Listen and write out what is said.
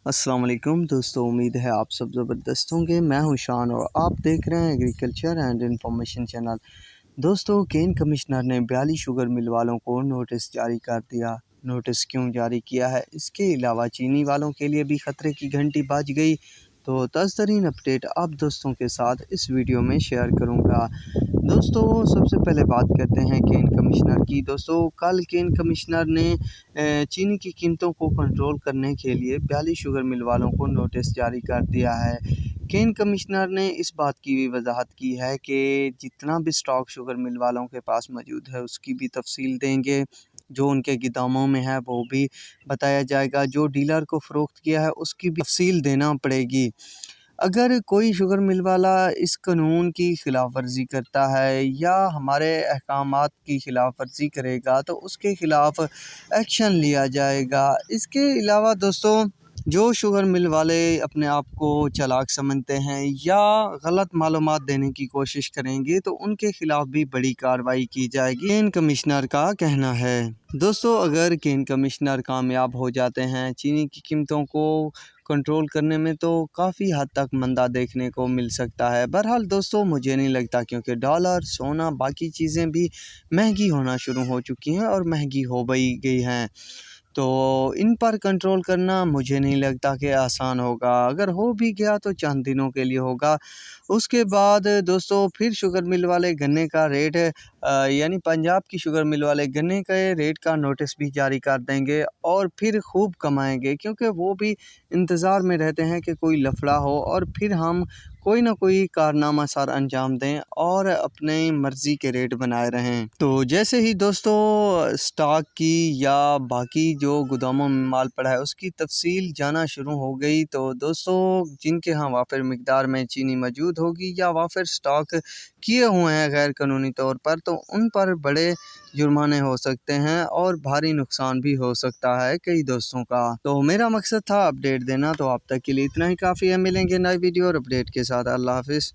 अस्सलाम वालेकुम दोस्तों, उम्मीद है आप सब ज़बरदस्त होंगे। मैं हूं शान और आप देख रहे हैं एग्रीकल्चर एंड इंफॉर्मेशन चैनल। दोस्तों, केन कमिश्नर ने 42 शुगर मिल वालों को नोटिस जारी कर दिया। नोटिस क्यों जारी किया है, इसके अलावा चीनी वालों के लिए भी ख़तरे की घंटी बज गई। तो ताज़ा तरीन अपडेट आप दोस्तों के साथ इस वीडियो में शेयर करूंगा। दोस्तों, सबसे पहले बात करते हैं केन कमिश्नर की। दोस्तों, कल केन कमिश्नर ने चीनी की कीमतों को कंट्रोल करने के लिए 42 शुगर मिल वालों को नोटिस जारी कर दिया है। केन कमिश्नर ने इस बात की भी वजाहत की है कि जितना भी स्टॉक शुगर मिल वालों के पास मौजूद है उसकी भी तफसील देंगे। जो उनके गोदामों में है वो भी बताया जाएगा। जो डीलर को फ़रोख्त किया है उसकी भी तफसील देना पड़ेगी। अगर कोई शुगर मिल वाला इस कानून की खिलाफ वर्जी करता है या हमारे अहकामात की खिलाफ वर्जी करेगा तो उसके खिलाफ एक्शन लिया जाएगा। इसके अलावा दोस्तों, जो शुगर मिल वाले अपने आप को चालाक समझते हैं या गलत मालूमात देने की कोशिश करेंगे तो उनके खिलाफ भी बड़ी कार्रवाई की जाएगी, केन कमिश्नर का कहना है। दोस्तों, अगर केन कमिश्नर कामयाब हो जाते हैं चीनी की कीमतों को कंट्रोल करने में तो काफ़ी हद तक मंदा देखने को मिल सकता है। बहरहाल दोस्तों, मुझे नहीं लगता, क्योंकि डॉलर, सोना, बाकी चीज़ें भी महंगी होना शुरू हो चुकी हैं और महंगी हो गई हैं। तो इन पर कंट्रोल करना मुझे नहीं लगता कि आसान होगा। अगर हो भी गया तो चंद दिनों के लिए होगा। उसके बाद दोस्तों फिर शुगर मिल वाले गन्ने का रेट यानी पंजाब की शुगर मिल वाले गन्ने के रेट का नोटिस भी जारी कर देंगे और फिर खूब कमाएंगे, क्योंकि वो भी इंतज़ार में रहते हैं कि कोई लफड़ा हो और फिर हम कोई ना कोई कारनामा सार अंजाम दें और अपने मर्ज़ी के रेट बनाए रहें। तो जैसे ही दोस्तों स्टॉक की या बाकी जो गोदामों में माल पड़ा है उसकी तफसील जाना शुरू हो गई तो दोस्तों, जिनके यहाँ वाफिर मिकदार में चीनी मौजूद होगी या वाफिर स्टॉक किए हुए हैं गैर कानूनी तौर पर, तो उन पर बड़े जुर्माने हो सकते हैं और भारी नुकसान भी हो सकता है कई दोस्तों का। तो मेरा मकसद था अपडेट देना, तो आप तक के लिए इतना ही काफ़ी है। मिलेंगे नई वीडियो और अपडेट के साथ। अल्लाह हाफिज़।